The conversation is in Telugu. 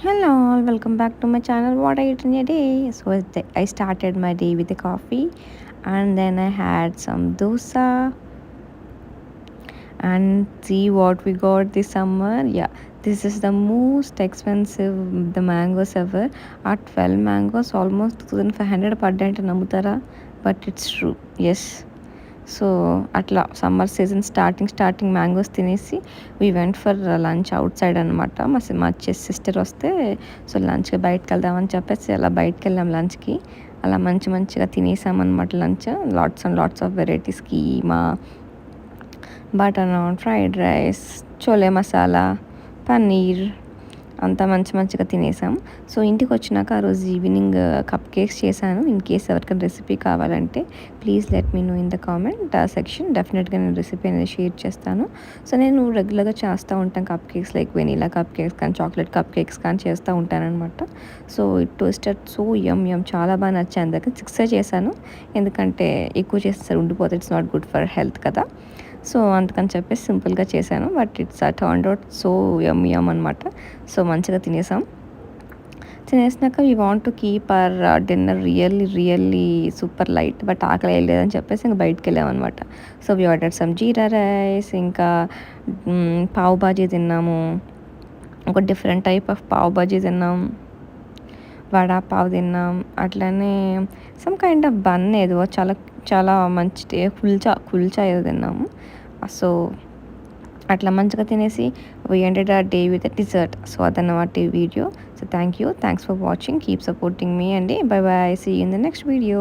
Hello, all, welcome back to my channel. What I ate in a day? I started my day with a coffee, and then I had some dosa. And see what we got this summer. Yeah, this is the most expensive the mangoes ever. At 12 mangoes, almost 2500 పడ్డాయంటే నమ్ముతారా? But it's true. Yes. So అట్లా సమ్మర్ సీజన్ స్టార్టింగ్ మ్యాంగోస్ తినేసి we went for lunch out side అనమాట. మా సిస్టర్ వస్తే సో లంచ్కి బయటకు వెళ్దామని చెప్పేసి అలా బయటకు వెళ్ళాం లంచ్కి. అలా మంచిగా తినేసామన్నమాట lunch. Lots and lots of varieties, keema, butter naan, fried rice, chole masala, paneer అంతా మంచిగా తినేసాం. సో ఇంటికి వచ్చినాక ఆ రోజు ఈవినింగ్ కప్ కేక్స్ చేశాను. ఇన్ కేస్ ఎవరికైనా రెసిపీ కావాలంటే please let me know in the comment section. డెఫినెట్గా నేను రెసిపీ అనేది షేర్ చేస్తాను. సో నేను రెగ్యులర్గా చేస్తూ ఉంటాను cup cakes, like vanilla cup cakes కానీ చాక్లెట్ కప్ కేక్స్ కానీ చేస్తూ ఉంటానన్నమాట. So it tasted so um చాలా బాగా నచ్చాయి. అందరికి 6 చేశాను, ఎందుకంటే ఎక్కువ చేస్తే ఉండిపోతే it's not good for health కదా. సో అందుకని చెప్పేసి సింపుల్గా చేశాను. But it's turned out so yum అనమాట. సో మంచిగా తినేసినాక we want to keep our dinner really super light. But ఆకలి వేయలేదని చెప్పేసి ఇంకా బయటకు వెళ్ళామన్నమాట. So we order some jeera rice, ఇంకా పావ్ బాజీ తిన్నాము, ఒక different type of pav bhaji తిన్నాం, వడా పావ్ తిన్నాం, అట్లనే సమ్ కైండ్ ఆఫ్ బన్ ఏదో చాలా మంచి కుల్చా ఏదో తిన్నాము. సో అట్లా మంచిగా తినేసి we ended a day with dessert. So అదన్నమాట ఈ వీడియో. So thanks for watching, keep supporting me అండి. Bye see you in the next video.